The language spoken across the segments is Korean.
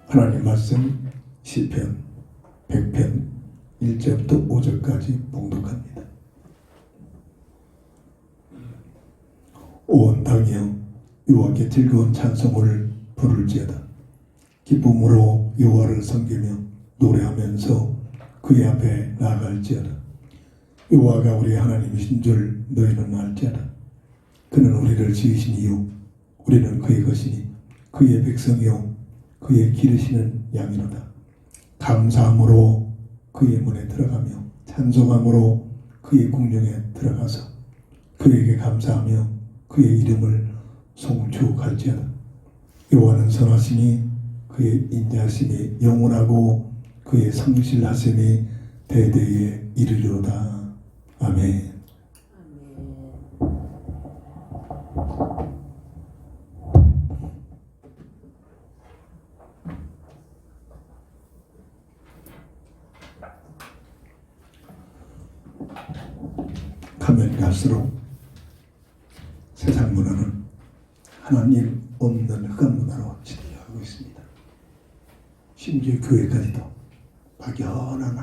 하나님 말씀 시편 100편 1절부터 5절까지 봉독합니다. 온 땅이여 여호와께 즐거운 찬송을 부를지어다. 기쁨으로 여호와를 섬기며 노래하면서 그의 앞에 나아갈지어다. 여호와가 우리 하나님이신 줄 너희는 알지어다. 그는 우리를 지으신 이유 우리는 그의 것이니 그의 백성이요 그의 기르시는 양이로다. 감사함으로 그의 문에 들어가며 찬송함으로 그의 궁정에 들어가서 그에게 감사하며 그의 이름을 송축할지어다. 여호와는 선하시니 그의 인자하심이 영원하고 그의 성실하심이 대대에 이르리로다. 아멘. 가면 갈수록 세상 문화는 하나님 없는 흑암 문화로 진화하고 있습니다. 심지어 교회까지도 막연한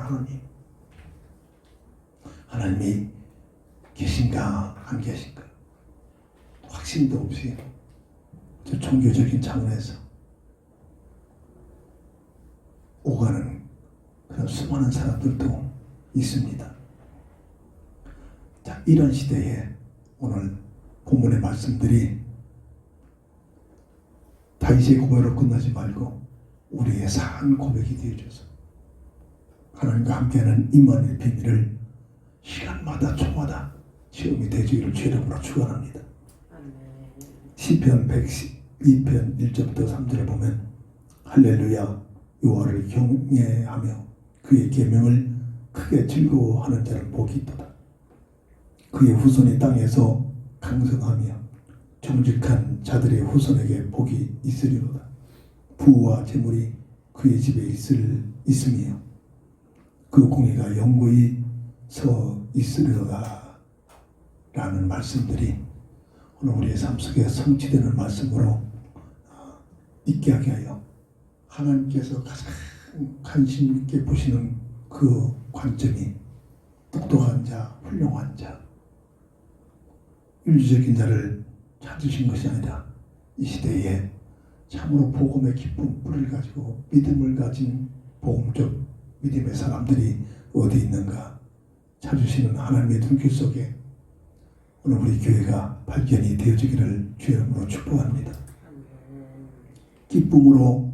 하나님이 계신가 안 계신가 확신도 없이 저 종교적인 차원에서 오가는 그런 수많은 사람들도 있습니다. 자, 이런 시대에 오늘 본문의 말씀들이 다윗의 고백으로 끝나지 말고 우리의 산 고백이 되어줘서 하나님과 함께하는 임마누엘 비밀을 시간마다 초마다 시험이 되주기를 주 이름으로 축원합니다. 시편 112편 1절부터 3절에 보면 할렐루야 여호와를 경외하며 그의 계명을 크게 즐거워하는 자는 복이 있도다. 그의 후손이 땅에서 강성하며 정직한 자들의 후손에게 복이 있으리로다. 부와 재물이 그의 집에 있으며 그 공의가 영구히 서 있으리로다 라는 말씀들이 오늘 우리의 삶 속에 성취되는 말씀으로 있게 하게 하여 하나님께서 가장 관심 있게 보시는 그 관점이 똑똑한 자, 훌륭한 자, 윤리적인 자를 찾으신 것이 아니라 이 시대에 참으로 복음의 깊은 뿌리를 가지고 믿음을 가진 복음적 믿음의 사람들이 어디 있는가 찾으시는 하나님의 눈길 속에 오늘 우리 교회가 발견이 되어지기를 주의 이름으로 축복합니다. 기쁨으로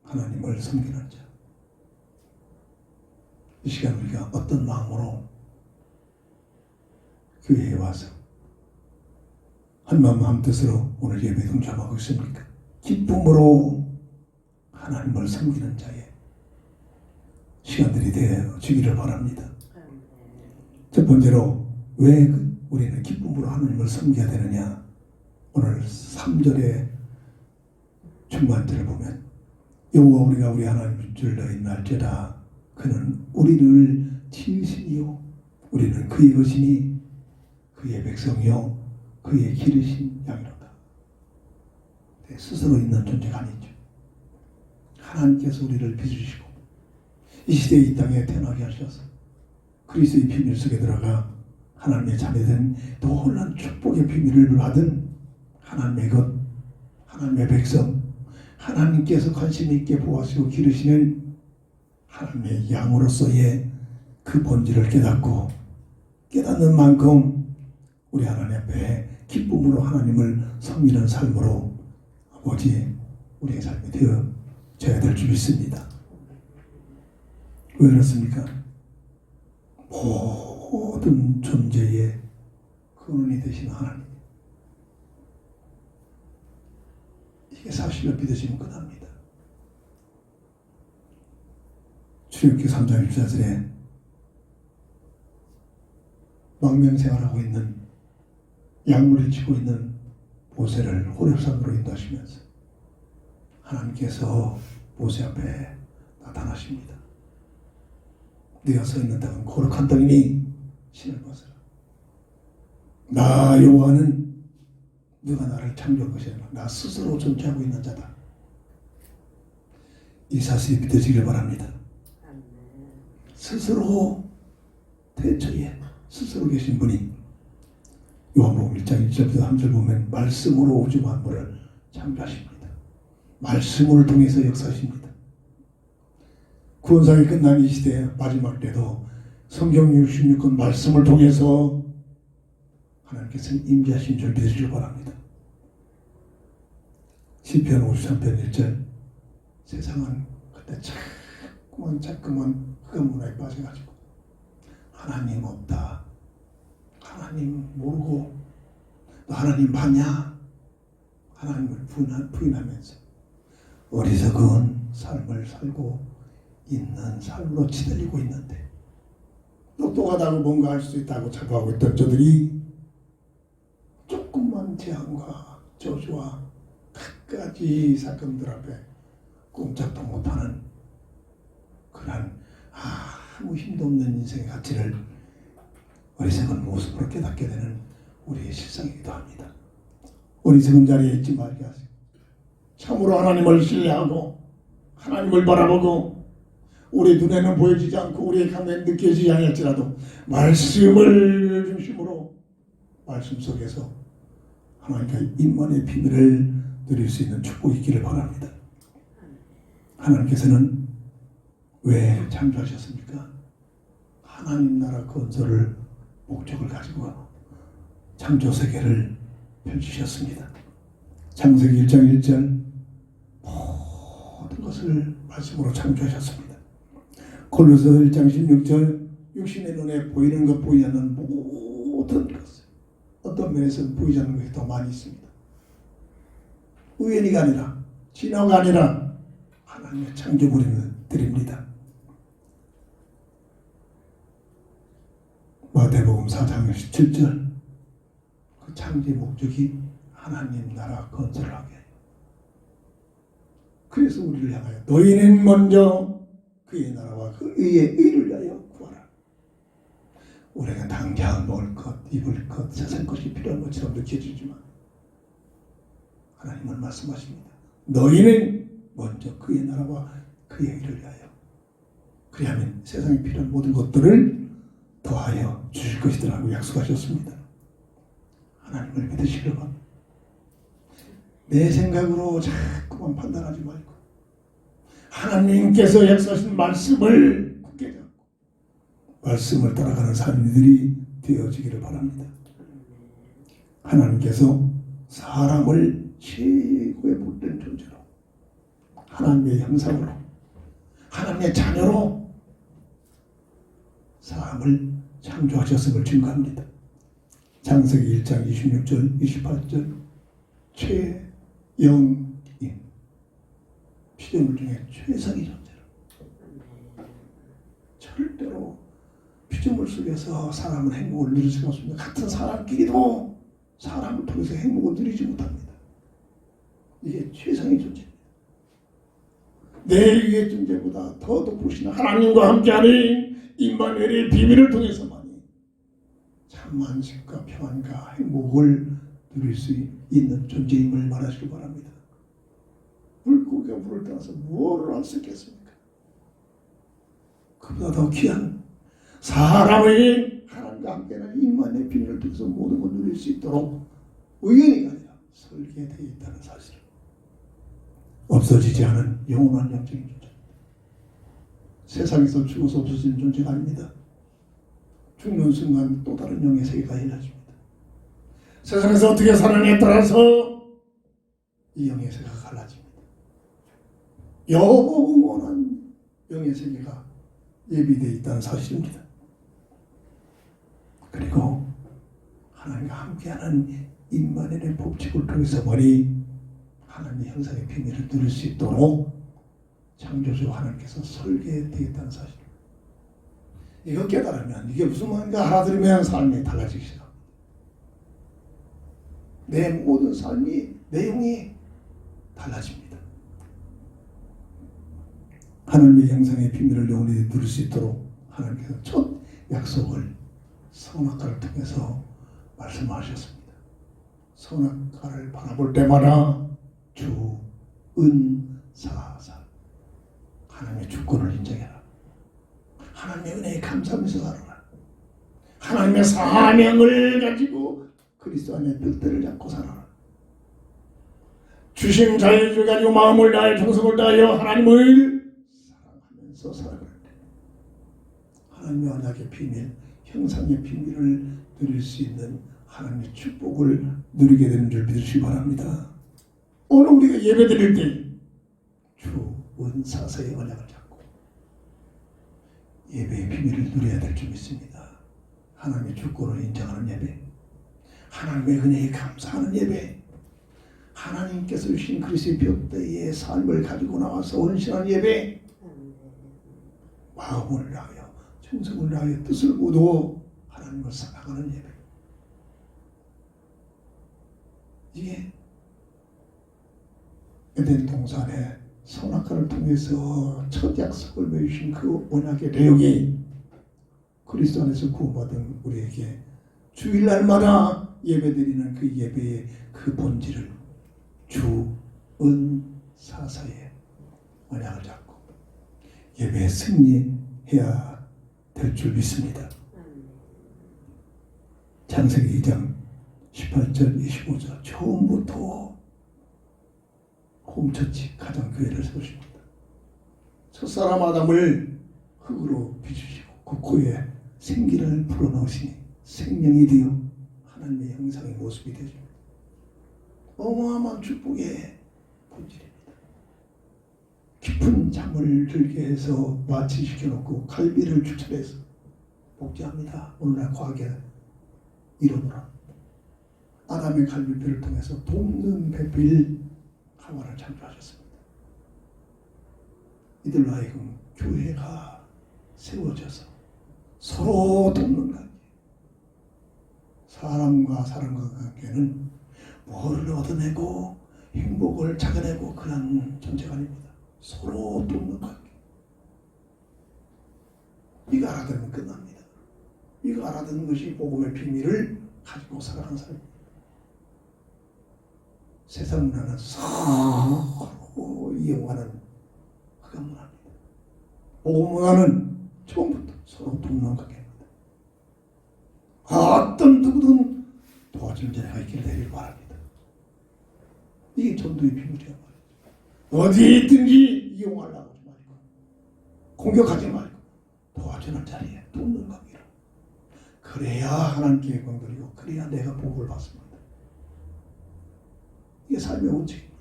하나님을 섬기는 자, 이 시간 우리가 어떤 마음으로 교회에 와서 한마음 한뜻으로 오늘 예배 동참하고 있습니까? 기쁨으로 하나님을 섬기는 자의 시간들이 되어지기를 바랍니다. 첫 번째로 왜 우리는 기쁨으로 하나님을 섬겨야 되느냐? 오늘 3절의 중간절을 보면 여호와 우리가 우리 하나님인 줄 너희는 알지어다. 그는 우리를 지으시니요 우리는 그의 것이니 그의 백성이요 그의 기르신 양이로다. 스스로 있는 존재가 아니죠. 하나님께서 우리를 빚으시고 이 시대에 이 땅에 태어나게 하셔서 그리스도의 비밀 속에 들어가 하나님의 자녀된 놀라운 축복의 비밀을 받은 하나님의 것, 하나님의 백성, 하나님께서 관심 있게 보아주시고 기르시는 하나님의 양으로서의 그 본질을 깨닫고 깨닫는 만큼 우리 하나님 앞에 기쁨으로 하나님을 섬기는 삶으로 아버지 우리의 삶이 되어져야 될 줄 믿습니다. 왜 그렇습니까? 모든 존재의 근원이 되신 하나님. 이게 사실로 믿으시면 끝납니다. 출애굽기 3장 1절에 망명생활하고 있는 약물을 치고 있는 모세를 호렙산으로 인도하시면서 하나님께서 모세 앞에 나타나십니다. 네가 서 있는 땅은 거룩한 땅이니 신을 벗어라. 나 여호와는 누가 나를 창조한 것이 아니라 나 스스로 존재하고 있는 자다. 이 사실이 믿어지길 바랍니다. 스스로 대처에 스스로 계신 분이 요한복음 1장 1절부터 3절 보면 말씀으로 우주 만물을 창조하십니다. 말씀을 통해서 역사하십니다. 구원사역이 끝난 이 시대 마지막 때도 성경 66권 말씀을 통해서 하나님께서 임재하신 줄 믿으시길 바랍니다. 시편 53편 1절 세상은 그때 자꾸만 흑암 문화에 빠져가지고 하나님 없다, 하나님 모르고 너 하나님 봤냐? 하나님을 부인하면서 어리석은 삶을 살고 있는 삶으로 치달리고 있는데 똑똑하다고 뭔가 할 수 있다고 자부하고 있던 저들이 조금만 재앙과 저주와 갖가지 사건들 앞에 꼼짝도 못하는 그런 아무 힘도 없는 인생의 가치를 어리석은 모습으로 깨닫게 되는 우리의 실상이기도 합니다. 어리석은 자리에 있지 말게 하세요. 참으로 하나님을 신뢰하고 하나님을 바라보고 우리 눈에는 보여지지 않고 우리의 감각에 느껴지지 않을지라도 말씀을 중심으로 말씀 속에서 하나님과 임만의 비밀을 누릴 수 있는 축복이 있기를 바랍니다. 하나님께서는 왜 창조하셨습니까? 하나님 나라 건설을 목적을 가지고 창조 세계를 펼치셨습니다. 창세기 1장 1절 모든 것을 말씀으로 창조하셨습니다. 골로새 1장 16절 육신의 눈에 보이는 것 보이지 않는 모든 것을 어떤 면에서는 보이지 않는 것이 더 많이 있습니다. 우연히가 아니라 진화가 아니라 하나님의 창조물입니다. 마태복음 4장 17절 그 창조의 목적이 하나님 나라 건설을 하게 해요. 그래서 우리를 향하여 너희는 먼저 그의 나라와 그 의의 의를 위하여 구하라. 우리가 당장 먹을 것, 입을 것, 세상 것이 필요한 것처럼 느껴지지만 하나님은 말씀하십니다. 너희는 먼저 그의 나라와 그의 의를 위하여 그리하면 세상에 필요한 모든 것들을 더하여 주실 것이라고 약속하셨습니다. 하나님을 믿으시길 바랍니다. 내 생각으로 자꾸만 판단하지 말고 하나님께서 약속하신 말씀을 굳게 잡고 말씀을 따라가는 삶들이 되어지기를 바랍니다. 하나님께서 사람을 최고의 복된 존재로 하나님의 형상으로 하나님의 자녀로 사람을 창조하셨음을 증거합니다. 창세기 1장 26절 28절 최영인 피조물 중에 최상의 존재로 절대로 피조물 속에서 사람은 행복을 누릴 수가 없습니다. 같은 사람끼리도 사람을 통해서 행복을 누리지 못합니다. 이게 최상의 존재입니다. 내 위의 존재보다 더 높으신 하나님과 함께하는 임마누엘의 비밀을 통해서만이 참 안식과 평안과 행복을 누릴 수 있는 존재임을 말하시기 바랍니다. 물고기가 물을 떠나서 뭐를 할 수 있겠습니까? 그보다 더 귀한 사람의 하나님과 함께하는 임마누엘의 비밀을 통해서 모든 걸 누릴 수 있도록 우연히가 아니라 설계되어 있다는 사실을 없어지지 않은 영원한 영적인 존재. 세상에서 죽어서 없어지는 존재가 아닙니다. 죽는 순간 또 다른 영의 세계가 열려집니다. 세상에서 어떻게 사느냐에 따라서 이 영의 세계가 갈라집니다. 영원한 영의 세계가 예비되어 있다는 사실입니다. 그리고 하나님과 함께하는 임마누엘의 법칙을 통해서 하나님의 형상의 비밀을 누릴 수 있도록 창조주 하나님께서 설계되었다는 사실. 이거 깨달으면 이게 무슨 말인가 알아들으면 삶이 달라지기 시작합니다. 내 모든 삶이 내용이 달라집니다. 하나님의 형상의 비밀을 영원히 누릴 수 있도록 하나님께서 첫 약속을 선악과를 통해서 말씀하셨습니다. 선악과를 바라볼 때마다 주, 은, 사사 하나님의 주권을 인정해라. 하나님의 은혜에 감사하면서 살아라. 하나님의 사명을 가지고 그리스도 안에 뼈대를 잡고 살아라. 주신 자유를 가지고 마음을 다하여 정성을 다하여 하나님을 사랑하면서 살아갈 때 하나님의 언약의 비밀, 형상의 비밀을 누릴 수 있는 하나님의 축복을 누리게 되는 줄 믿으시기 바랍니다. 오늘 우리가 예배 드릴 때 주, 은, 사사의 언약을 잡고 예배의 비밀을 누려야 될 줄 믿습니다. 하나님의 주권을 인정하는 예배, 하나님의 은혜에 감사하는 예배, 하나님께서 주신 그리스도의 뼈대의 삶을 가지고 나와서 헌신한 예배, 마음을 다하여 정성을 다하여 뜻을 모두 하나님을 사랑하는 예배. 이게 에덴 동산에 선악과를 통해서 첫 약속을 맺으신 그 언약의 내용이 그리스도 안에서 구원받은 우리에게 주일날마다 예배드리는 그 예배의 그 본질을 주, 은, 사사의 언약을 잡고 예배에 승리해야 될 줄 믿습니다. 창세기 2장 18절 25절 처음부터 홈처치 가정교회를 세우십니다. 첫사람 아담을 흙으로 비추시고 그 코에 생기를 불어넣으시니 생명이 되어 하나님의 형상의 모습이 되십니다. 어마어마한 축복의 본질입니다. 깊은 잠을 들게 해서 마취시켜놓고 갈비를 추출해서 복제합니다. 오늘날 과학의 이론으로 아담의 갈비뼈를 통해서 돕는 배필 하와를 창조하셨습니다. 이들로 하여금 교회가 세워져서 서로 돕는 관계, 사람과 사람과 관계는 뭐를 얻어내고 행복을 찾아내고 그런 존재가 아닙니다. 서로 돕는 관계. 이거 알아듣는 끝납니다. 이거 알아듣는 것이 복음의 비밀을 가지고 살아가는 사람입니다. 세상 문화는 서로 이용하는 그런 문화입니다. 복음 문화는 처음부터 서로 돕는 관계입니다. 어떤 누구든 도와주는 자가 있기를 되기를 바랍니다. 이게 전도의 비밀이야 말이죠. 어디 있든지 이용하려고 하지 말고 공격하지 말고 도와주는 자리에 돕는 관계로. 그래야 하나님께 영광 돌리고 그래야 내가 복을 받습니다. 이게 삶의 원칙입니다.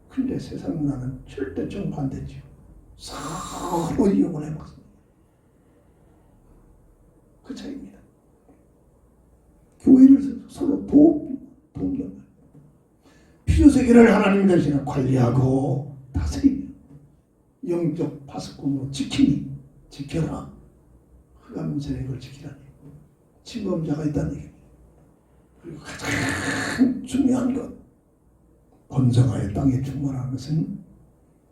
근데 세상 문화는 절대 정반대지요. 서로 이용을 해먹습니다. 그 차이입니다. 교회를 서로 돕는 거예요. 필요세계를 하나님 대신에 관리하고 다스리며 영적 파수꾼으로 지켜라. 흑암세력을 이걸 지키라니. 침범자가 있다는 얘기입니다. 그리고 가장 중요한 것, 번성하여 땅에 충만한 것은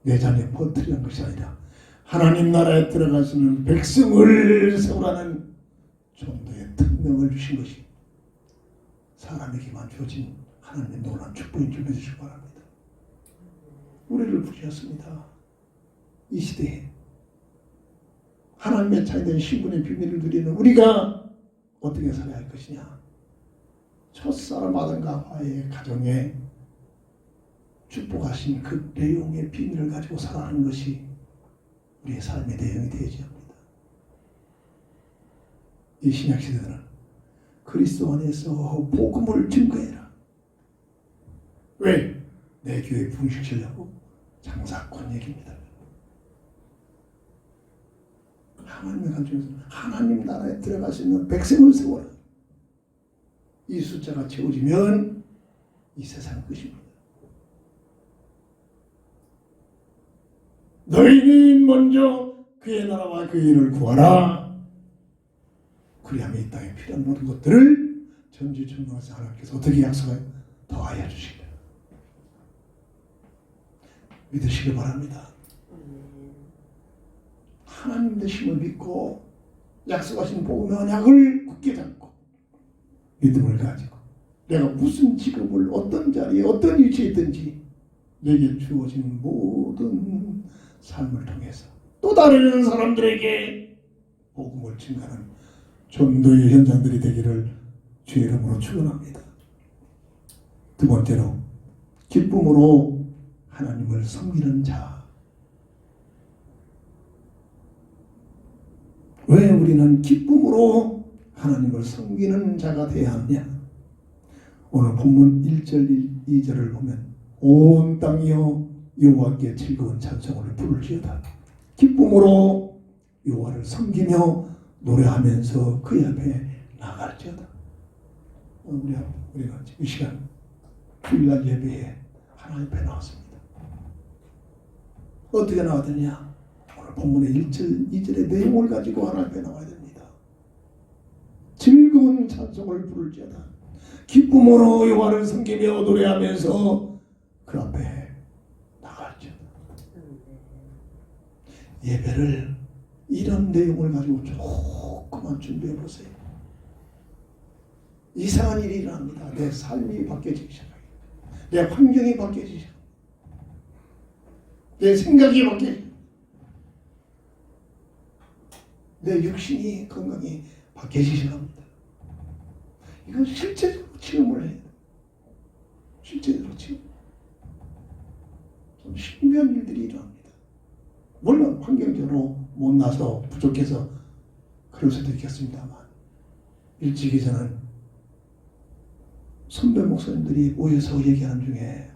내 자녀에 퍼뜨리는 것이 아니라 하나님 나라에 들어가시는 백성을 세우라는 전도의 특명을 주신 것이 사람에게만 주어진 하나님의 놀라운 축복인 줄 믿으시기 바랍니다. 우리를 부르셨습니다. 이 시대에 하나님의 차이된 신분의 비밀을 누리는 우리가 어떻게 살아야 할 것이냐. 첫사람 아담과 하와의 가정에 축복하신 그 내용의 비밀을 가지고 살아가는 것이 우리의 삶의 내용이 되어야 합니다. 이 신약 시대는 그리스도 안에서 복음을 증거해라. 왜? 내 교회 분식시려고 장사꾼 얘기입니다. 하나님의 관점에서는 하나님 나라에 들어갈 수 있는 백성을 세워라. 이 숫자가 채워지면 이 세상 끝입니다. 너희는 먼저 그의 나라와 그의 일을 구하라. 그리하면 이 땅에 필요한 모든 것들을 전지전능하신 하나님께서 어떻게 약속하여 더하여 주시리라. 믿으시길 바랍니다. 하나님 되심을 믿고 약속하신 복음의 언약을 굳게 잡고 믿음을 가지고 내가 무슨 직업을 어떤 자리에 어떤 위치에 있든지 내게 주어진 모든 삶을 통해서 또 다른 사람들에게 복음을 증가하는 전도의 현장들이 되기를 주의 이름으로 축원합니다. 두 번째로 기쁨으로 하나님을 섬기는 자. 왜 우리는 기쁨으로 하나님을 섬기는 자가 되어야 하느냐? 오늘 본문 1절 2절을 보면 온 땅이여 여호와께 즐거운 찬송을 부를지어다. 기쁨으로 여호와를 섬기며 노래하면서 그의 앞에 나갈지어다. 우리가 이 시간 주일날 예배에 하나님 앞에 나왔습니다. 어떻게 나와야 되냐? 오늘 본문의 1절 2절의 내용을 가지고 하나님 앞에 나와야 됩니다. 즐거운 찬송을 부를지어다. 기쁨으로 여호와를 섬기며 노래하면서 그 앞에 나갈지어다. 예배를 이런 내용을 가지고 조금만 준비해 보세요. 이상한 일이 일어납니다. 내 삶이 바뀌어지기 시작합니다. 내 환경이 바뀌어지기 시작합니다. 내 생각이 바뀌어집니다. 내 육신이 건강이 바뀌어지기 시작합니다. 이건 실제적으로 체험을 해야 돼요. 실제적으로 체험. 좀 신비한 일들이 일어납니다. 물론 환경적으로 못나서 부족해서 그럴 수도 있겠습니다만 일찍이전은 선배 목사님들이 모여서 얘기하는 중에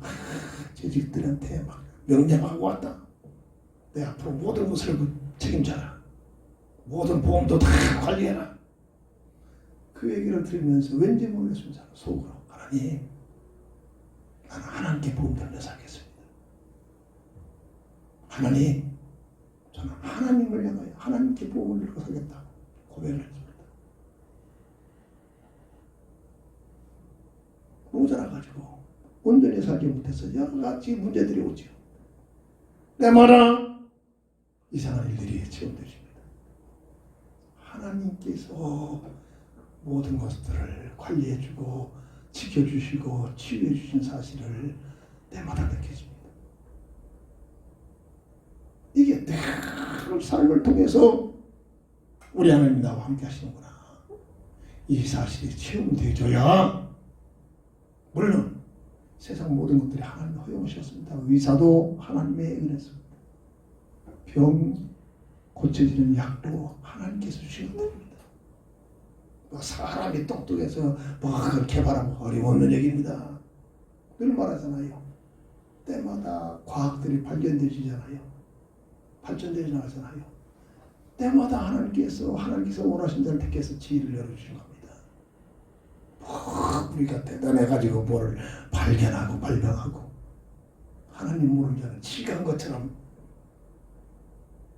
재직들한테 막 명령하고 왔다. 내 앞으로 모든 것을 책임져라. 모든 보험도 다 관리해라. 그 얘기를 들으면서 왠지 모르겠습니다. 속으로 하나님, 나는 하나님께 보험 들며 살겠습니다. 하나님, 저는 하나님을 향하여 하나님께 보험을 들고 살겠다고 고백을 했습니다. 모자라가지고 온전히 살지 못해서 여러 가지 문제들이 오죠. 때마다 이상한 일들이 체험되십니다. 하나님께서 모든 것들을 관리해주고 지켜주시고 치유해주신 사실을 때마다 느껴집니다. 이게 늘 삶을 통해서 우리 하나님이 나와 함께 하시는구나. 이 사실이 체험되어져야 물론 세상 모든 것들이 하나님 허용하셨습니다. 의사도 하나님의 은혜였습니다. 병 고쳐지는 약도 하나님께서 주시는 겁니다. 사람이 똑똑해서 그걸 개발하면 어려운 얘기입니다. 늘 말하잖아요. 때마다 과학들이 발견되잖아요. 발전되지 않잖아요. 때마다 하나님께서 원하신 대로 택해서 지혜를 열어주신 겁니다. 우리가 대단해가지고 뭐를 발견하고 발명하고 하나님 모르는 자는 지가 한 것처럼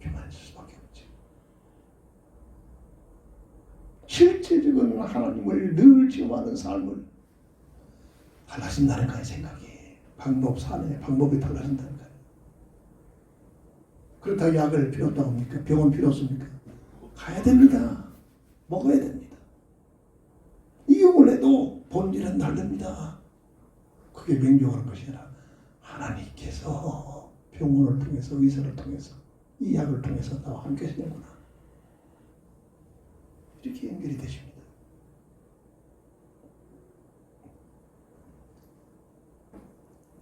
교만할 수밖에 없죠. 실제적인 하나님을 늘 지음하는 삶을 달라진다는 거예요. 생각이 삶의 방법이 달라진다는 거예요. 그렇다고 약을 필요 없다고 합니까? 병원 필요 없습니까? 가야 됩니다. 먹어야 됩니다. 이용을 해도 본질은 다릅니다. 그게 명령하는 것이 아니라 하나님께서 병원을 통해서 의사를 통해서 이 약을 통해서 나와 함께 하시는구나. 이렇게 연결이 되십니다.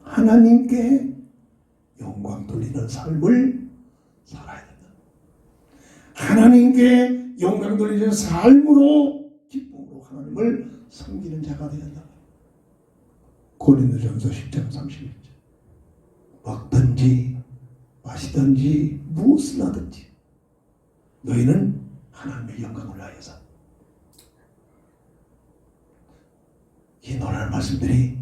하나님께 영광 돌리는 삶을 살아야 된다. 하나님께 영광 돌리는 삶으로 기쁨으로 하나님을 섬기는 자가 되어야 한다. 고린도전서 10장 31절. 먹든지 마시든지 무엇을 하든지 너희는 하나님의 영광을 위하여서. 이 놀라운 말씀들이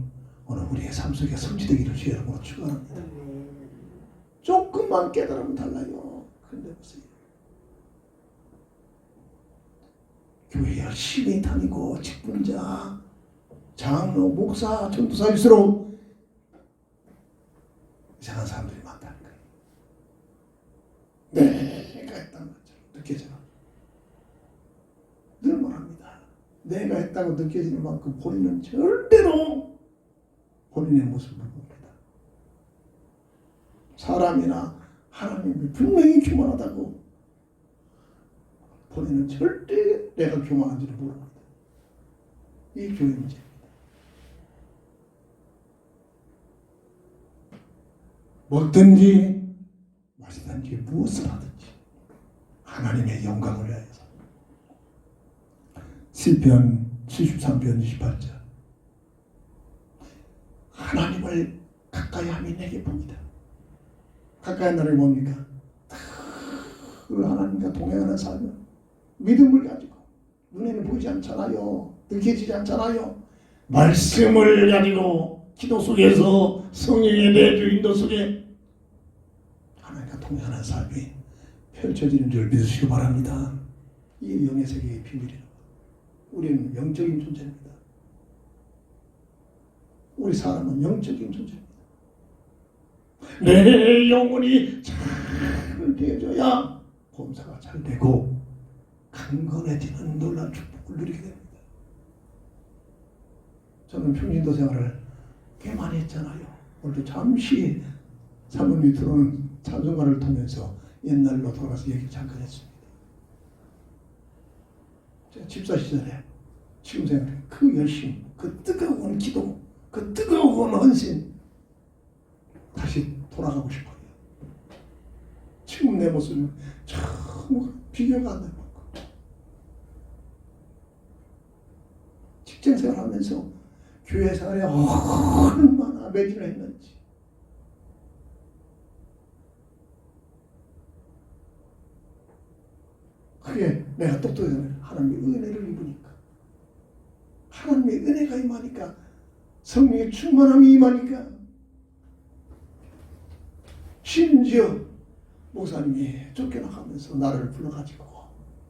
오늘 우리의 삶 속에 성취되기를 주의 이름으로 축원합니다. 조금만 깨달으면 달라요. 근데 보세요. 교회 열심히 다니고 직분자, 장로, 목사, 전도사일수록 이상한 사람들이 많다는 거예요. 내가 했다는 것처럼 느껴져요. 늘 말합니다. 내가 했다고 느껴지는 만큼 본인은 절대로 본인의 모습을 봅니다. 사람이나 하나님이 분명히 교만하다고 본인은 절대 내가 교만한지를 모릅니다. 이 교회 문제입니다. 먹든지 마시든지 무엇을 하든지 하나님의 영광을 위하여서. 시편 73편 28절 하나님을 가까이 함이 내게 봅니다. 가까이 하는 뭡니까? 그 하나님과 동행하는 삶은 믿음을 가지고 눈에는 보이지 않잖아요. 느껴지지 않잖아요. 말씀을 가지고 기도 속에서 성령의 내주 인도 속에 하나님과 동행하는 삶이 펼쳐지는 줄 믿으시기 바랍니다. 이 영의 세계의 비밀이라고. 우리는 영적인 존재입니다. 우리 사람은 영적인 존재입니다. 내 영혼이 잘 되어져야 범사가 잘 되고 강건해지는 놀라운 축복을 누리게 됩니다. 저는 평신도 생활을 꽤 많이 했잖아요. 오늘도 잠시 사모님이 들어오는 찬송가를 통해서 옛날로 돌아가서 얘기를 잠깐 했습니다. 제가 집사 시절에 지금 생각해 그 열심, 그 뜨거운 기도, 그 뜨거운 헌신 다시 돌아가고 싶어요. 지금 내 모습은 참 비교가 안 되고 직장 생활하면서 교회 생활에 얼마나 매진을 했는지 그게 내가 똑똑해서 하나님의 은혜를 입으니까 하나님의 은혜가 임하니까 성령의 충만함이 임하니까 심지어 목사님이 쫓겨나가면서 나를 불러가지고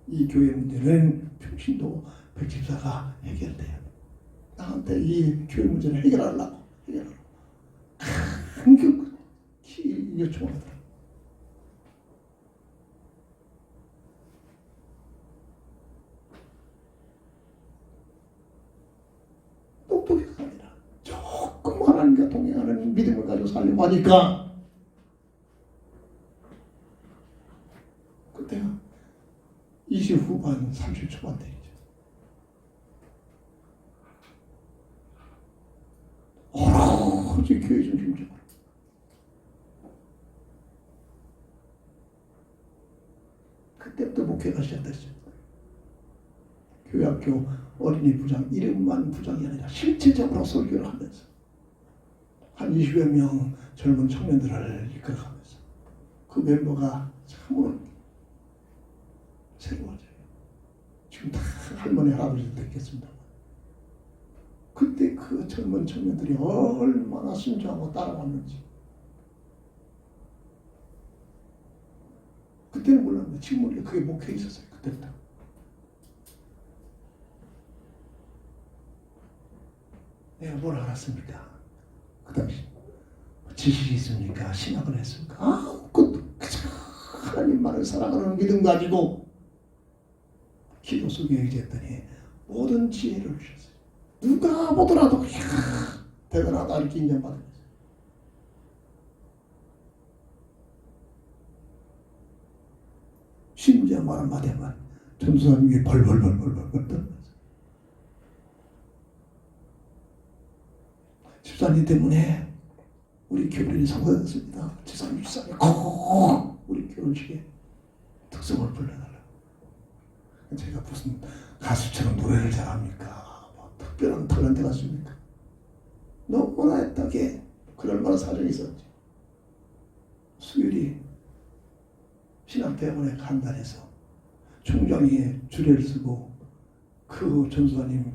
이 교회 문제는 평신도 백집사가 해결돼요. 나한테 이 교회 문제를 해결하려고 간격히 요청하더라고요. 똑똑해가 아니라 조금 하나님과 동행하는 믿음을 가지고 살려고 하니까 그때가 20 후반 30 초반대이죠. 오로지 교회 중심적으로 그때부터 목회가 시작됐어요. 교회학교 어린이 부장 이름만 부장이 아니라 실제적으로 설교를 하면서 한 20여 명 젊은 청년들을 이끌어가면서 그 멤버가 참으로 새로워져요. 지금 다 할머니 할아버지도 됐겠습니다. 그때 그 젊은 청년들이 얼마나 순종하고 따라왔는지 그때는 몰랐는데 지금 우리가 그게 목회에 있었어요. 그때부터. 내가 뭘 알았습니까? 그 당시 지식이 있습니까? 신학을 했습니까? 아무것도 그저 하나님만을 사랑하는 믿음 가지고 기도 속에 의지했더니 모든 지혜를 주셨어요. 누가 보더라도 이야 대단하다 이렇게 인정받은 거죠. 심지어 말 한마디 하면 전도사님이 벌벌벌 떠는 거죠. 집사님 때문에 우리 교인이 성공했습니다. 집사님 꼭 우리 결혼식에 특성을 불러달라고. 제가 무슨 가수처럼 노래를 잘합니까? 뭐 특별한 탤런트가 있습니까? 너무나 애타게 그럴 만한 사정이 있었지. 수율이 신학대학원에 간단해서 총장이 주례를 쓰고 그 전사님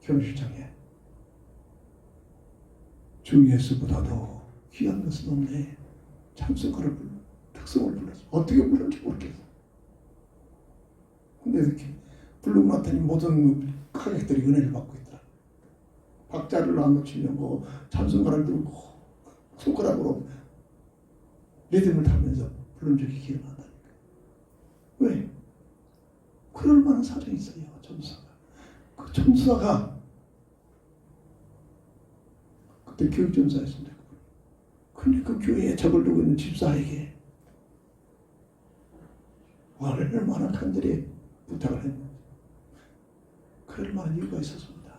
결혼식장에 주 예수보다도 귀한 것은 없네. 찬송가를 불러 특성을 불렀어. 어떻게 불렀는지 모르겠어. 근데 이렇게 부르고 났더니 모든 가객들이 은혜를 받고 있더라. 박자를 안 놓치려고 찬송가를 들고 손가락으로 리듬을 타면서 부른 적이 기억난다니까. 왜? 그럴 만한 사정이 있어요. 전사가. 그 전사가 그때 교육전사였습니다. 근데 그 교회에 적을 두고 있는 집사에게 얼마나 간절히 부탁을 했는지 그럴 만한 이유가 있었습니다.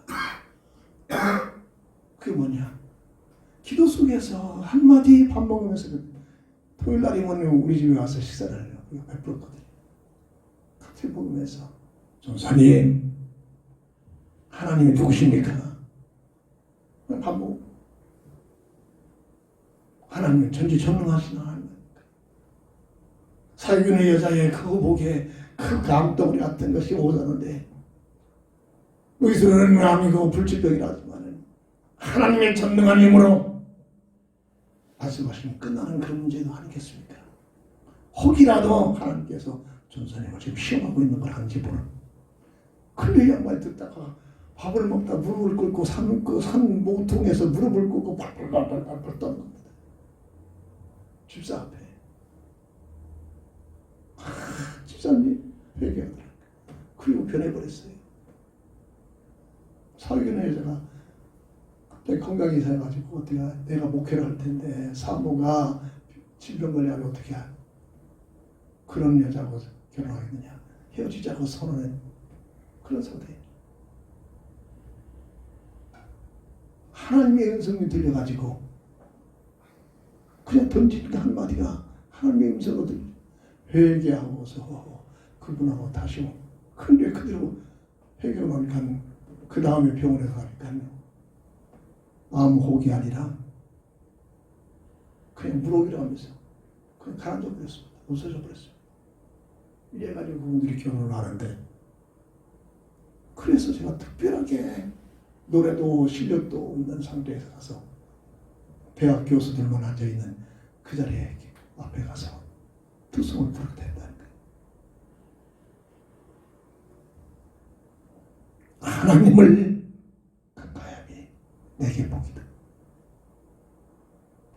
그게 뭐냐? 기도 속에서 한마디 밥 먹으면서 토요일 날이면 우리 집에 와서 식사를 베풀었거든요. 같이 먹으면서 전사님 하나님이 누구십니까? 밥 먹고 하나님은 전지전능하신 하나님. 사귀는 여자의 그 목에 그 감덩어리 같은 것이 오자는데 의술은 암이고 불치병이라지만 하나님의 전능한 힘으로 말씀하시면 끝나는 그런 문제도 아니겠습니까? 혹이라도 하나님께서 전사님을 지금 시험하고 있는 걸 한지 모르는. 근데 이 양말 듣다가 밥을 먹다 무릎을 꿇고 산 모퉁에서 무릎을 꿇고 팔팔팔팔 떠는 겁니다. 집사 앞에. 집사님이 회개하더라고요. 그리고 변해버렸어요. 사귀는 여자가 갑자기 건강이 이상해가지고 내가 목회를 할 텐데 사모가 질병 걸려가지고 어떻게 할 그런 여자하고 결혼하겠느냐 헤어지자고 선언한 그런 상태. 하나님의 음성이 들려가지고 그냥 던진 한마디가 하나님의 음성으로 들려 회개하고서 그분하고 다시 근데 그대로 회개하니까 그 다음에 병원에 가니까 암 혹이 아니라 그냥 물혹이라고 하면서 그냥 가라앉아 버렸습니다. 없어져 버렸어요. 이래가지고 그분들이 결혼을 하는데 그래서 제가 특별하게 노래도 실력도 없는 상태에서 가서 대학 교수들만 앉아있는 그 자리에 앞에 가서 특성을 부르게 된다는 거예요. 하나님을 가까이함이 내게 복이다.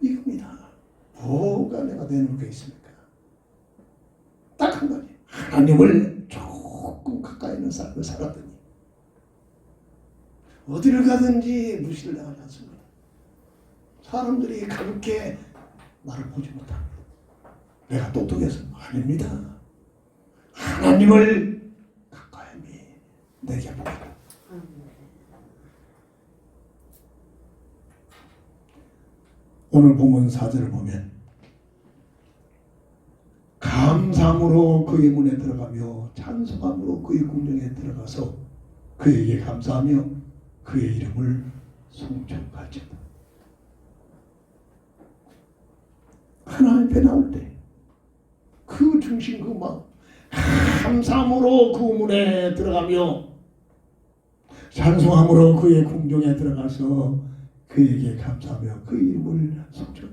이겁니다. 뭐가 내가 내놓을 게 있습니까? 딱 한 가지. 하나님을 조금 가까이 있는 삶을 살았더니 어디를 가든지 무시를 당하지 않습니다. 사람들이 가볍게 나를 보지 못합니다. 내가 똑똑해서 아닙니다. 하나님을 가까이 내게 복이다. 오늘 본문 4절을 보면 감사함으로 그의 문에 들어가며 찬송함으로 그의 궁정에 들어가서 그에게 감사하며 그의 이름을 송축할지어다. 하나님 앞에 나올 때 그 중심 그 마음 감사함으로 그 문에 들어가며 찬송함으로 그의 궁정에 들어가서 그에게 감사하며 그 이름을 송축.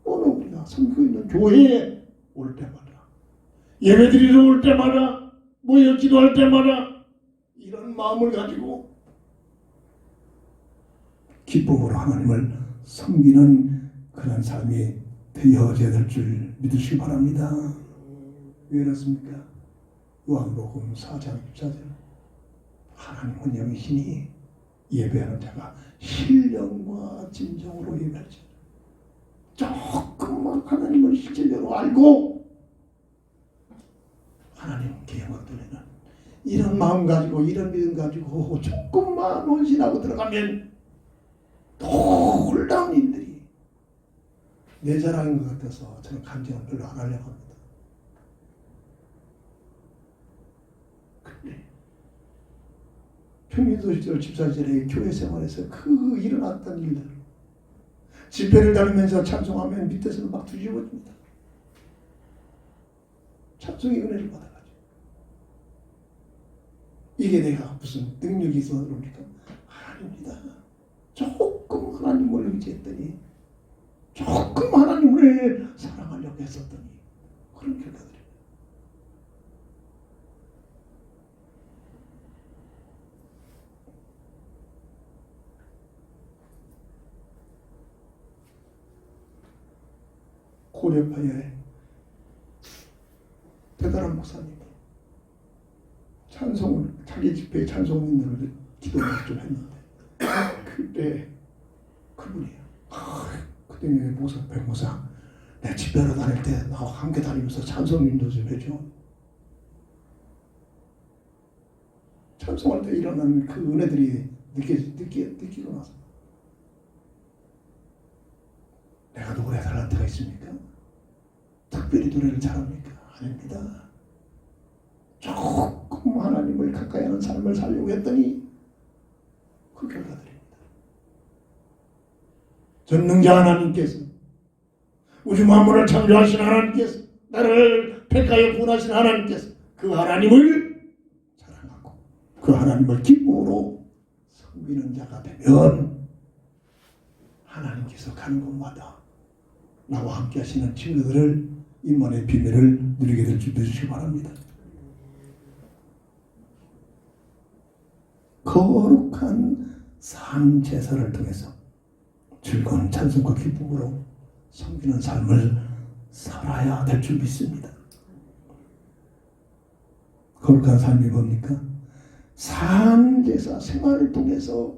오늘 우리가 섬기고 있는 교회에 올 때마다 예배드리러 올 때마다 모여 기도할 때마다 이런 마음을 가지고 기쁨으로 하나님을 섬기는 그런 삶이 되어져야 될 줄 믿으시기 바랍니다. 왜 그렇습니까? 요한복음 4장 14절 하나님은 영이시니 예배하는 자가 신령과 진정으로 예배하지. 조금만 하나님을 실제로 알고 하나님께 영광 돌리는 이런 마음 가지고 이런 믿음 가지고 조금만 헌신하고 들어가면 놀라운 일들이 내 자랑인 것 같아서 저는 간증을 별로 안 하려고 합니다. 근데 평민도시절 집사절에 교회 생활에서 그 일어났던 일들 집회를 다니면서 찬송하면 밑에서는 막 뒤집어집니다. 찬송의 은혜를 받아가지고 이게 내가 무슨 능력이 있어서 그럽니까? 아닙니다. 조금 하나님을 의지했더니, 조금 하나님을 사랑하려고 했었더니 그런 결과들이에요. 고려파에 대단한 목사님이 찬송을, 자기 집회에 찬송인들을 기도를 좀 했는데 그때 그분이에요. 그때 목사, 백목사, 내 집회로 다닐 때 나와 함께 다니면서 찬송 인도 좀 해줘. 찬송할 때 일어나는 그 은혜들이 느끼고 나서 내가 노래 잘하는 데가 있습니까? 특별히 노래를 잘합니까? 아닙니다. 조금 하나님을 가까이 하는 삶을 살려고 했더니 그 결과들입니다. 전능자 하나님께서, 우주 만물을 창조하신 하나님께서, 나를 택하여 구원하신 하나님께서 그 하나님을 사랑하고 그 하나님을 기쁨으로 섬기는 자가 되면 하나님께서 가는 곳마다 나와 함께 하시는 친구들을 임만의 비밀을 누리게 될 줄 믿으시기 바랍니다. 거룩한 삶 제사를 통해서 즐거운 찬송과 기쁨으로 섬기는 삶을 살아야 될 줄 믿습니다. 거룩한 삶이 뭡니까? 삶 제사 생활을 통해서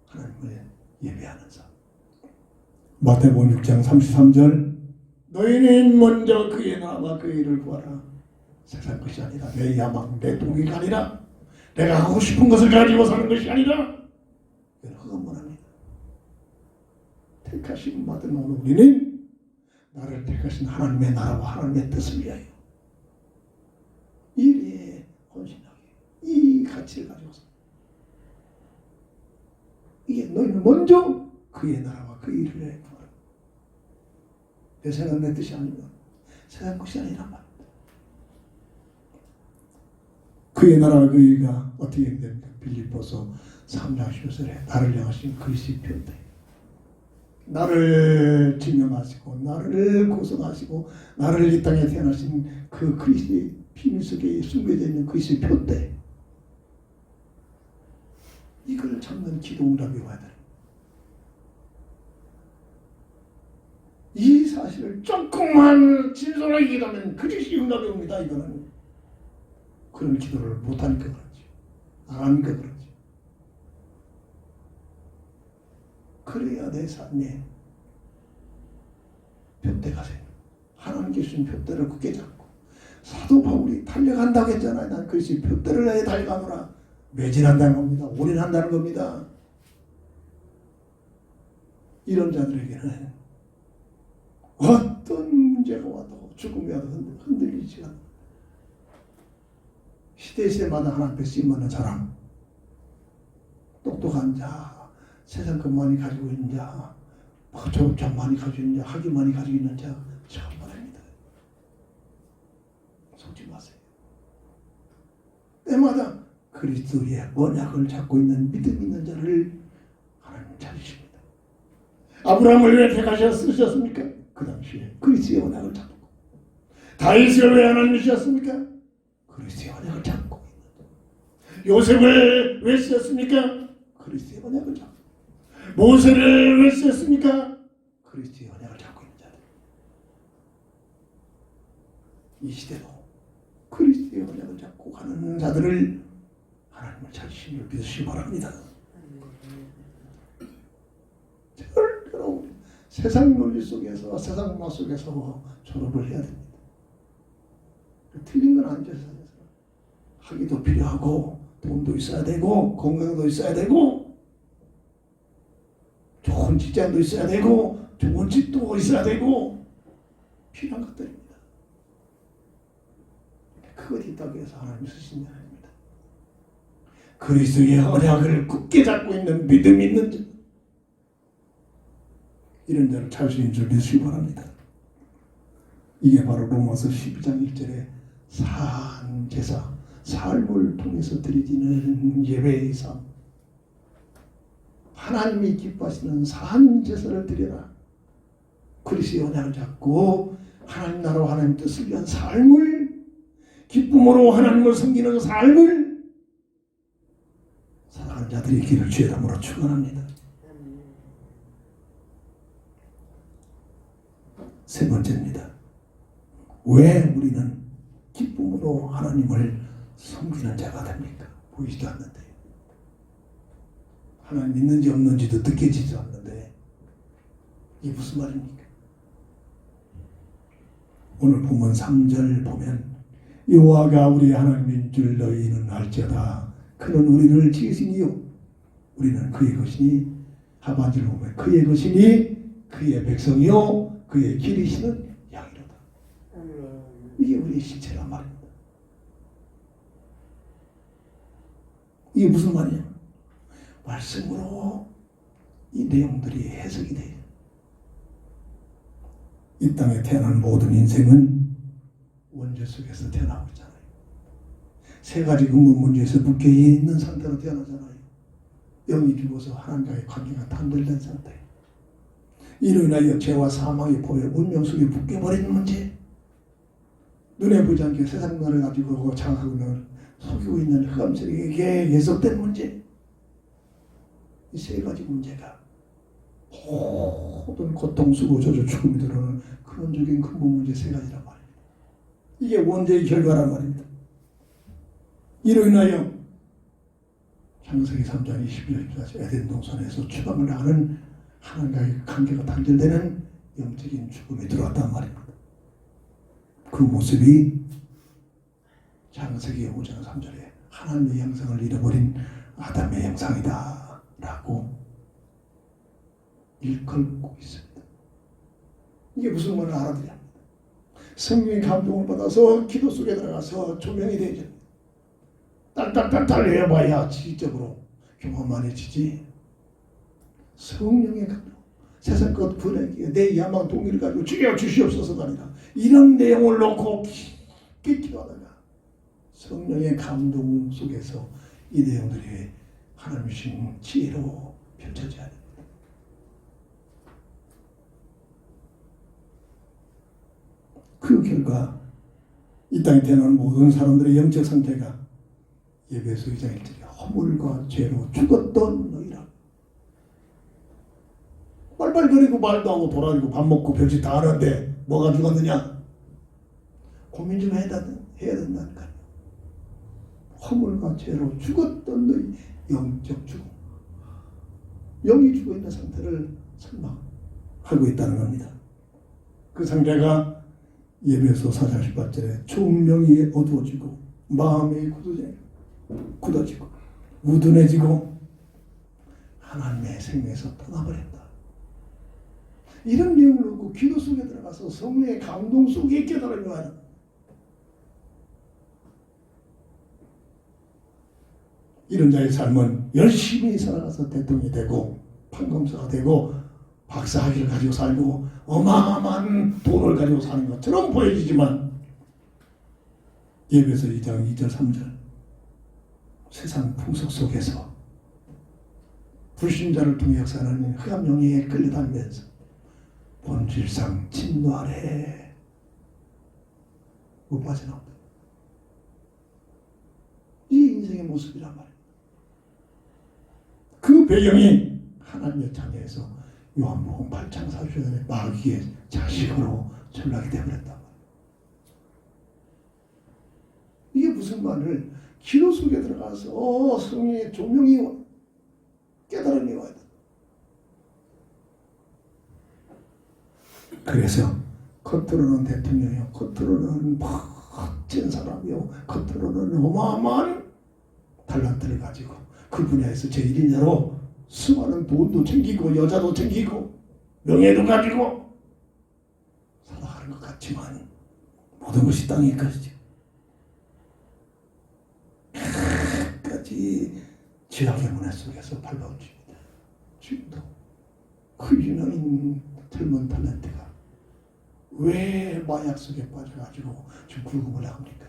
하나님을 예배하는 삶. 마태복음 6장 33절, 너희는 먼저 그의 나라와 그의 일을 구하라. 세상 것이 아니라 내 야망, 내 동기가 아니라 내가 하고 싶은 것을 가지고 사는 것이 아니라 이건 흑암문합니다. 택하심 받은 오늘 우리는 나를 택하신 하나님의 나라와 하나님의 뜻을 위하여 일에 헌신하게, 이 가치를 가지고서 이게 너희는 먼저 그의 나라와 그 일을 위하여 구하라. 내 생각 내 뜻이 아니면 세상 것이 아니란 말입니다. 그의 나라와 그 일가 어떻게 됩니까? 빌립보서 3장 10절에 나를 향하신 그리스도의 표대, 나를 증명하시고 나를 고성하시고 나를 이 땅에 태어나신 그 그리스도의 비밀 속에 숨겨져 있는 그리스도의 표대, 이걸 잡는 기도응답이 와야 돼요. 이 사실을 조금만 진솔하게 기도하면 그리스도의 응답이 옵니다. 이거는 그런 기도를 못하니까 그렇지, 안 하니까 그렇지. 그래야 내 삶에 표대가 생겨. 하나님께 주신 표대를 굳게 잡고, 사도 바울이 달려간다고 했잖아요. 난 그리스도의 표대를 내에 달려가노라. 매진한다는 겁니다. 올인한다는 겁니다. 이런 자들에게는 어떤 문제가 와도 죽음이 와도 흔들리지 않아. 시대마다 하나님 앞에 쓰임받는 사람, 똑똑한 자, 세상 것 많이 가지고 있는 자, 좀 많이 가지고 있는 자, 학위 많이 가지고 있는 자, 전부 다입니다. 속지 마세요. 때마다 그리스도의 언약을 잡고 있는 믿음 있는 자를 하나님 찾으십니다. 아브라함을 왜 택하셨습니까? 그 당시에 그리스도의 언약을 잡고. 다윗을 왜 하나님이 주셨습니까? 그리스도의 언약을 잡고 있는. 요셉을 왜 쓰셨습니까? 그리스도의 언약을 잡고. 모세를 왜 쓰셨습니까? 그리스도의 언약을 잡고 있는 자들. 이 시대도 그리스도의 언약을 잡고 가는 자들을 하나님을 찾으시기를 믿으시기 바랍니다. 절대로 세상 논리 속에서, 세상 문화 속에서 졸업을 해야 됩니다. 틀린 건 아니죠. 학위도 필요하고, 돈도 있어야 되고, 건강도 있어야 되고, 좋은 직장도 있어야 되고, 좋은 집도 있어야 되고, 필요한 것들입니다. 그것 있다고 해서 하나님 쓰신 게 아닙니다. 그리스도의 언약을 굳게 잡고 있는 믿음 있는 자, 이런 자를 찾으시는 줄 믿으시기 바랍니다. 이게 바로 로마서 12장 1절에 산 제사, 삶을 통해서 드려지는 예배의 삶, 하나님이 기뻐하시는 산 제사를 드려라. 그리스도의 언약을 잡고 하나님 나라와 하나님 뜻을 위한 삶을, 기쁨으로 하나님을 섬기는 삶을 살아가는 자들이 있기를 주의 이름으로 축원합니다. 세 번째입니다. 왜 우리는 기쁨으로 하나님을 섬기는 자가 됩니까? 보이지도 않는데, 하나님 있는지 없는지도 느껴지지도 않는데 이게 무슨 말입니까? 오늘 본문 3절 보면 여호와가 우리 하나님인 줄 너희는 알지어다. 그는 우리를 지으시니요 우리는 그의 것이니, 하반절을 보면 그의 것이니 그의 백성이요 그의 기르시는 양이로다. 이게 우리의 실체란 말입니다. 이게 무슨 말이냐? 말씀으로 이 내용들이 해석이 돼요. 이 땅에 태어난 모든 인생은 원죄 속에서 태어나고 있잖아요. 세 가지 근본 문제에서 묶여 있는 상태로 태어나잖아요. 영이 죽어서 하나님과의 관계가 단절된 상태. 이로 인하여 죄와 사망의 보혈, 운명 속에 묶여버리는 문제. 눈에 보이지 않게 세상 나를 가지고 장하고 있는, 속이고 있는 흑암세력에게 예속된 문제. 이 세 가지 문제가 모든 고통, 수고, 저주, 죽음이 들어오는 근원적인 근본 문제 세 가지란 말입니다. 이게 원죄의 결과란 말입니다. 이로 인하여 창세기 3장 20절 에덴 동산에서 추방을 하는 하나님과의 관계가 단절되는 영적인 죽음이 들어왔단 말입니다. 그 모습이 창세기 5장 3절에 하나님의 형상을 잃어버린 아담의 형상이다 라고 일컬고 있습니다. 이게 무슨 말을 알아들어야 합니다. 성령의 감동을 받아서 기도 속에 들어가서 조명이 되죠. 딸딸딸딸 해봐야 지적으로 경험만해지지. 성령의 감동, 세상 것 분에게 내 야망 동의를 가지고 죽여 주시옵소서가 아니라 이런 내용을 놓고 깊게 기도하다가 성령의 감동 속에서 이 내용들이 하나님 주신 지혜로 펼쳐져야 됩니다. 그 결과 이 땅에 태어난 모든 사람들의 영적 상태가 예배서 2장 1절에 허물과 죄로 죽었던 너희라. 빨빨거리고 말도 하고 돌아다니고 밥 먹고 별짓 다 하는데 뭐가 죽었느냐? 고민 좀 해야 된다니까요. 허물과 죄로 죽었던 너희 영적 죽음, 영이 죽어있는 상태를 설명하고 있다는 겁니다. 그 상태가 예배서 4장 18절에 총명이 어두워지고 마음이 굳어지고 우둔해지고 하나님의 생명에서 떠나버린다. 이런 내용을 놓고 기도 속에 들어가서 성령의 감동 속에 깨달음이 와요. 이런 자의 삶은 열심히 살아가서 대통령이 되고 판검사가 되고 박사학위를 가지고 살고 어마어마한 돈을 가지고 사는 것처럼 보여지지만 예배서 2장 2절 3절 세상 풍속 속에서 불신자를 통해 역사하는 흑암 영에 끌려다니면서 본질상 진노 아래 못 빠져나온다. 이 인생의 모습이란 말이에요. 그 배경이 하나님의 자녀에서 요한복음 8장 40절에 마귀의 자식으로 전락이 되어버렸다. 이게 무슨 말을 기도 속에 들어가서 성령의 조명이 깨달음이 와야 돼. 그래서 겉으로는 대통령이요, 겉으로는 멋진 사람이요, 겉으로는 어마어마한 달란트를 가지고 그 분야에서 제1인자로 수많은 돈도 챙기고 여자도 챙기고 명예도 가지고 살아가는 것 같지만 모든 것이 땅의 것이죠. 끝까지 죄악의 문화 속에서 밟아온집니다. 지금도 그 유명인 젊은 탤런트가 왜 마약 속에 빠져가지고 지금 굴금을 합니까?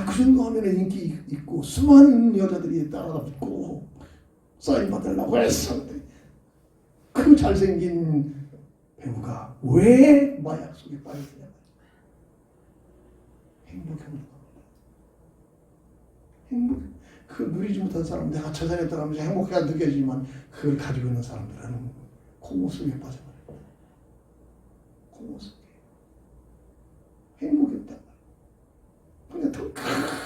그 정도 하면 인기 있고 수많은 여자들이 따라붙고 사인 받으려고 했었는데 그 잘생긴 배우가 왜 마약 속에 빠졌냐? 행복해 보는 겁니다. 행복. 그 누리지 못한 사람, 내가 저 자리에 들어가면서 행복해가 느껴지지만 그걸 가지고 있는 사람들은 공허 속에 빠져버립니다. 공허 속에. 행복이 없다. 그냥 더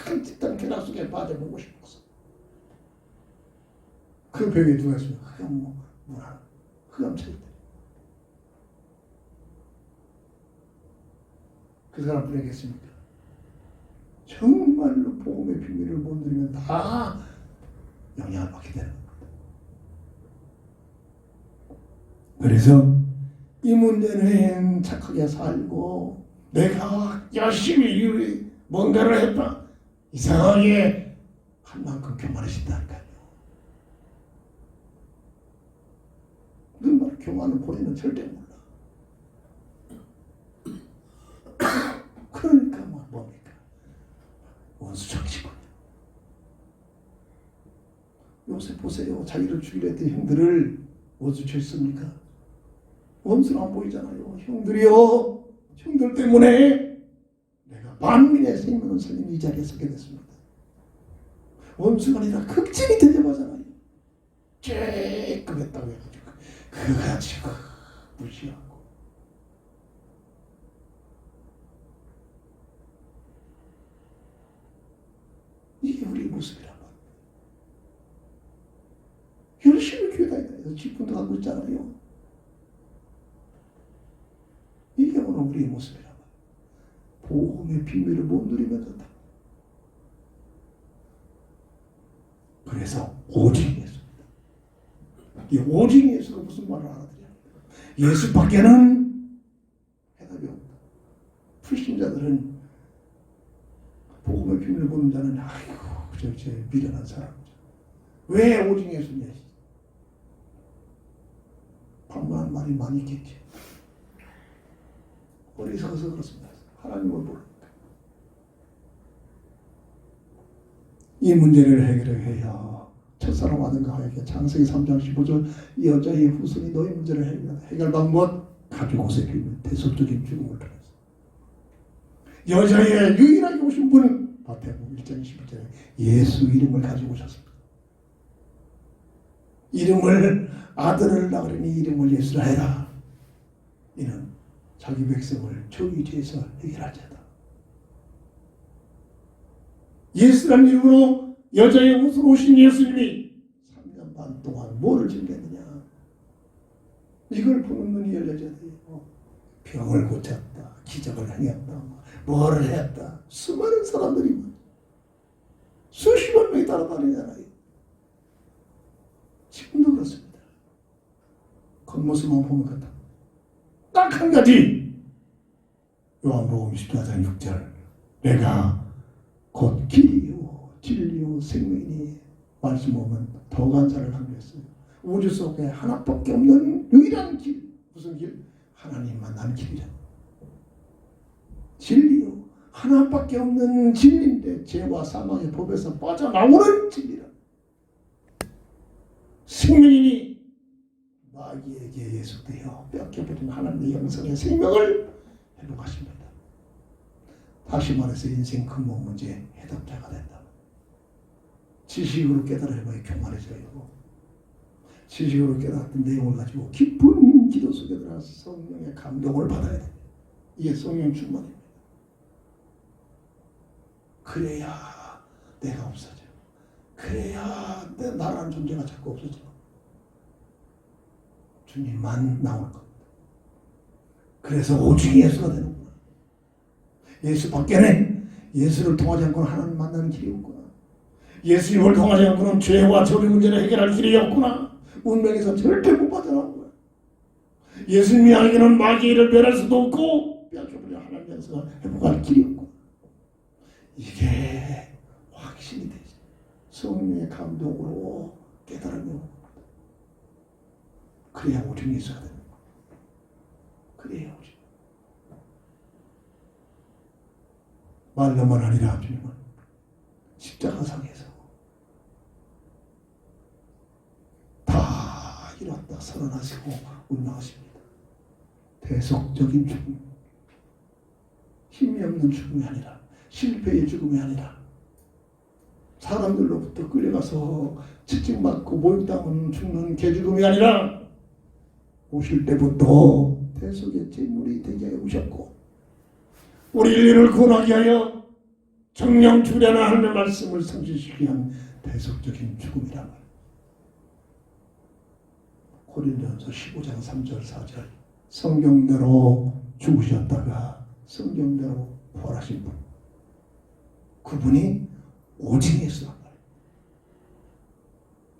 큰 짙은 계란 속에 빠져보고 싶어서. 그 벽에 누가 있으면 흑암 문화, 흑암 철대. 그 사람 보내겠습니까? 정말로 복음의 비밀을 못 누리면 다 영향을 받게 되는 겁니다. 그래서 이 문제는 착하게 살고 내가 열심히 뭔가를 했다. 이상하게 한 만큼 교만하신다니까요. 정말 교만은 본인은 절대 몰라. 그러니까 뭡니까? 원수 정치군요. 요새 보세요. 자기를 죽이려 했던 형들을 원수 쳤습니까? 원수는 안 보이잖아요. 형들이요. 형들 때문에 내가 만민의 생명을 살린 이 자리에 서게 됐습니다. 원수가 아니라 극진히 들려가잖아요. 쬐끔했다고 해가지고 그거 가지고 무시하고. 이게 우리의 모습이란 말이에요. 열심히 교회 다니면서 직분도 하고 있잖아요. 이게 오늘 우리의 모습이란 말이에요. 복음의 비밀을 못 누리면서 다. 그래서 오직 예수입니다. 이 오직 예수가 무슨 말을 알아들여야 합니까? 예수 밖에는 해답이 없다. 불신자들은 복음의 비밀을 모르는 자는 아이고 저 미련한 사람이죠. 왜 오직 예수냐? 반문한 말이 많이 있겠지. 어리석어서 그렇습니다. 하나님을 모릅니다. 이 문제를 해결해야 첫사랑 아든가에게 창세기 3장 15절 여자의 후손이 너의 문제를 해결한다. 해결 방법 가죽옷의 비밀 대속적인 죽음을 통해서 여자의 유일하게 오신 분은 마태복음 1장 21절에 예수 이름을 가지고 오셨습니다. 이름을 아들을 낳으려니 이름을 예수라 해라. 이는 자기 백성을 저희 죄에서 해결할 자다. 예수라는 이름으로 여자의 옷으로 오신 예수님이 3년 반 동안 뭐를 즐겼느냐. 이걸 보는 눈이 열려져야 돼요. 병을 고쳤다. 기적을 행했다. 뭐를 했다. 수많은 사람들이 수십만 명이 따라다니잖아요. 지금도 그렇습니다. 겉모습만 보면 그렇다. 딱 한 가지. 요한복음 14장 6절 내가 곧 길이요 진리요 생명이니 말씀 보면 더 간사를 함겼어요. 우주 속에 하나밖에 없는 유일한 길. 무슨 길? 하나님 만나는 길이라. 진리요. 하나밖에 없는 진리인데 죄와 사망의 법에서 빠져나오는 진리라. 생명이니 마귀에게 예속되어 뺏겨버린 하나님의 영성의 생명을 회복하십니다. 다시 말해서 인생 근본 문제 해답자가 된다. 지식으로 깨달아야만 교만해져요. 지식으로 깨달았던 내용을 가지고 깊은 기도 속에 들어가서 성령의 감동을 받아야 돼요. 이게 성령 충만입니다. 그래야 내가 없어져. 그래야 나라는 존재가 자꾸 없어져. 주님만 나올 겁니다. 그래서 오직 예수가 되는구나. 예수 밖에는 예수를 통하지 않고는 하나님 만나는 길이 없구나. 예수님을 통하지 않고는 죄와 저의 문제를 해결할 길이 없구나. 운명에서 절대 못 빠져나오구나. 예수님이 아니고는 마귀를 멸할 수도 없고 뺏겨버려 하나님 영성을 회복할 길이 없구나. 이게 확신이 되지. 성령의 감동으로 깨달음이 오는 겁니다. 그래야 오직 예수가 되는 겁니다. 그래야 오직. 말로만 아니라 주님은 십자가상에서 다 이뤘다 선언하시고 운명하십니다. 대속적인 죽음, 힘이 없는 죽음이 아니라, 실패의 죽음이 아니라, 사람들로부터 끌려가서 채찍맞고 모욕당하는 죽는 개죽음이 아니라, 오실 때부터 대속의 제물이 되게 오셨고 우리 인류를 구원하기 위하여 정령 주려는 하나님의 말씀을 성취시키기 위한 대속적인 죽음이란 말이에요. 고린도전서 15장 3절 4절 성경대로 죽으셨다가 성경대로 부활하신 분, 그분이 오직 예수란 말이에요.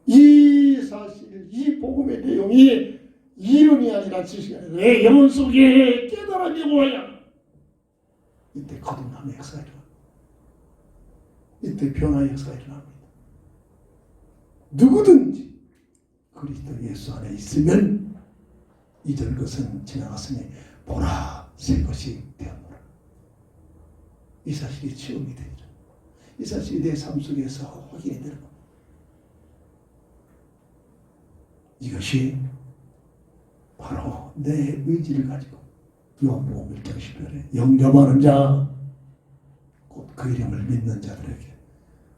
이 사실, 이 복음의 내용이 이론이 아니라 지식이 아니라 내 영혼 속에 깨달음이 오야 이때 거듭남의 역사가 일어납니다. 이때 변화의 역사가 일어납니다. 누구든지 그리스도 예수 안에 있으면 이전 것은 지나갔으니 보라 새 것이 되었노라. 이 사실이 체험이 되리라. 이 사실이 내 삶 속에서 확인이 되는 겁니다. 이것이 바로 내 의지를 가지고 요한복음 1장 10절에 영접하는 자, 곧 그 이름을 믿는 자들에게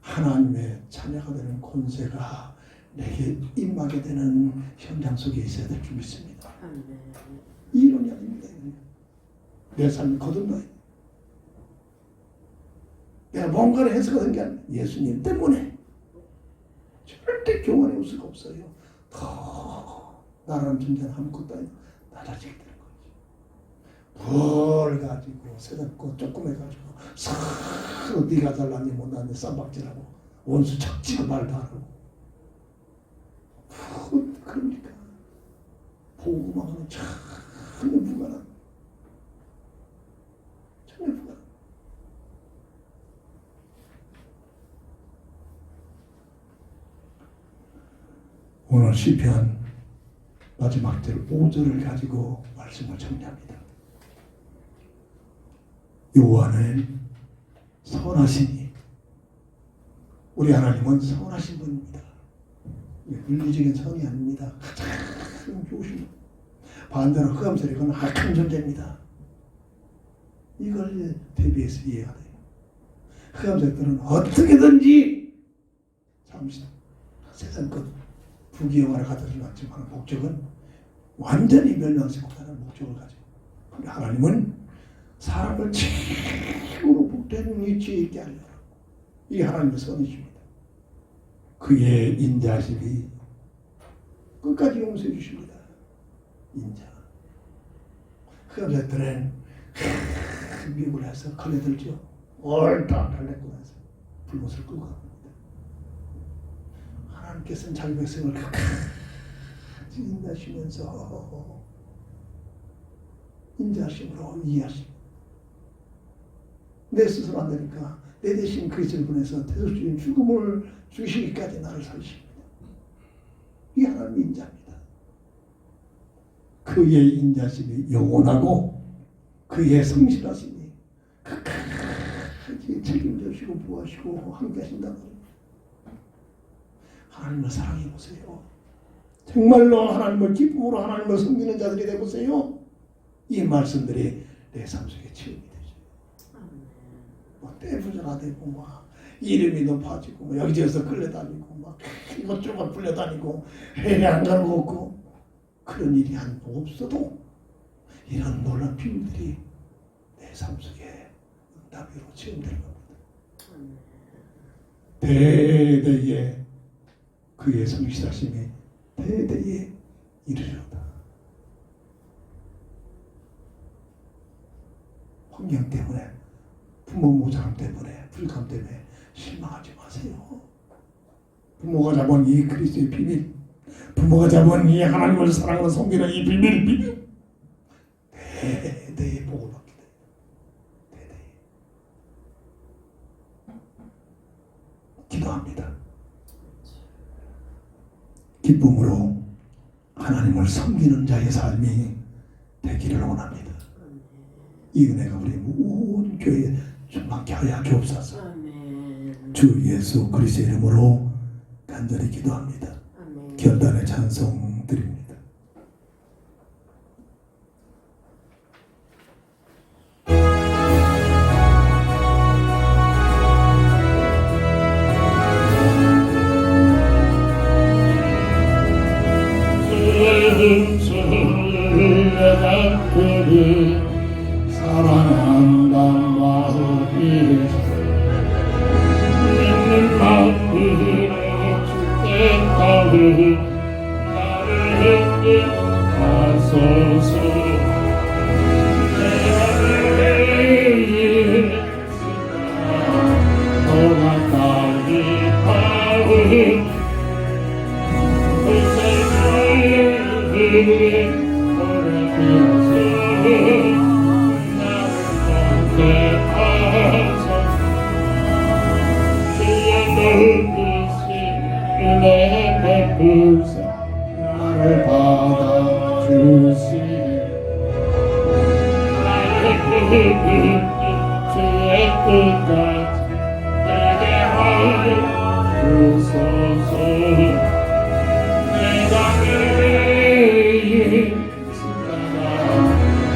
하나님의 자녀가 되는 권세가 내게 임하게 되는 현장 속에 있어야 될 줄 믿습니다. 이론이 아닙니다. 내 삶이 거듭나요. 내가 뭔가를 해석하는 게 아니라 예수님 때문에 절대 교만해 올 수가 없어요. 더 나라는 존재는 아무것도 아니고 낮아지게 되는 거지. 뭘 가지고 세상고 조금 해가지고 서로 네가 잘났니 못났니 쌈박질하고 원수 척지고 말도 안 하고 그러니까 복음하고는 전혀 무관한, 전혀 무관한. 오늘 시편 마지막 절 5절을 가지고 말씀을 정리합니다. 여호와는 선하시니, 우리 하나님은 선하신 분입니다. 윤리적인 선이 아닙니다. 가장 좋으신 분. 반대로 흑암세력은 악한 존재입니다. 이걸 대비해서 이해해야 돼요. 흑암세력들은 어떻게든지 잠시 세상 것 부귀영화를 가져주었지만 목적은 완전히 멸망시키는 목적을 가지고, 그런데 하나님은 사람을 최고로 복된 위치에 있게 하려고, 이게 하나님의 선이십니다. 그의 인자심이 끝까지 용서해 주십니다. 인자. 흑암세력들은 미국을 해서 걸려들죠. 옳다 달래고 나서 불못을 끄고 갑니다. 하나님께서는 자기 백성을 끝까지 인자하시면서 인자하심으로 이해하시고, 내 스스로 안 되니까 내 대신 그리스도를 보내서 대속적인 죽음을 주시기까지 나를 살리십니다. 이 하나님의 인자입니다. 그의 인자심이 영원하고 그의 성실하심이 끝까지 책임져주시고 보호하시고 함께 하신다는 겁니다. 하나님을 사랑해 보세요. 정말로 하나님을 기쁨으로 하나님을 섬기는 자들이 되보세요. 이 말씀들이 내 삶 속에 체험이 되죠. 뭐 떼부자가 되고 막 이름이 높아지고 뭐 여기저기서 끌려다니고 막 이것저것 불려다니고 해외 안 가는 거 없고 그런 일이 한 번 없어도 이런 놀라운 비밀들이 내 삶 속에 응답으로 체험되는 겁니다. 대대에 그의 성실하심이 대대에 이르리로다. 환경 때문에, 부모 모자람 때문에, 불감 때문에 실망하지 마세요. 부모가 잡은 이 그리스도의 비밀, 부모가 잡은 이 하나님을 사랑하는 섬기는 이 비밀 대대에 복을 받게 돼요. 대대에. 기도합니다. 기쁨으로 하나님을 섬기는 자의 삶이 되기를 원합니다. 이 은혜가 우리 모든 교회에 충만케 하여 주옵소서. 주 예수 그리스도의 이름으로 간절히 기도합니다. 결단의 찬송 드립니다. 사랑한단 마음이 있는 마음이 주겠다고 나를 인도하소서. 내가 매일 더 가까이 가오니 그 생각을 나를 받아주시니 나의 주의 끝까지 내게 하여 주소서. 내가 매일 순간아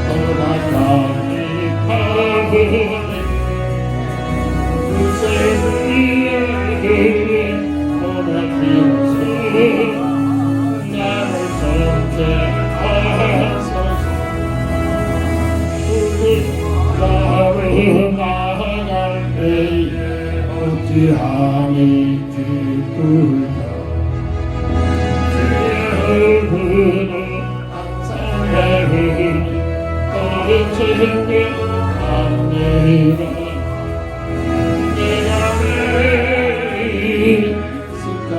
더 가까이 가오니 그 생각을 나를 선택하소서. 나를 나아갈 때에 어찌하니 기쁘다. 주의 얼굴을 항상 내리니 너를 챙겨갑니다. 내가 매일 나를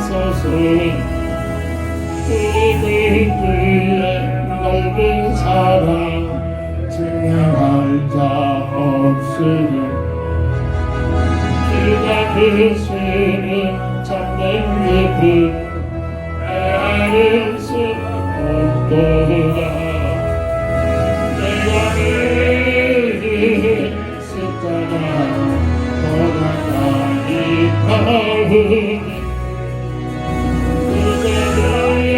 선택하소서. 그의 넓은 사랑 증명할 자 없으니 그가 그수는 참된 깊은 헤아릴 수 없도다. 내가 매일 십자가 더 가까이 가오니 그대로의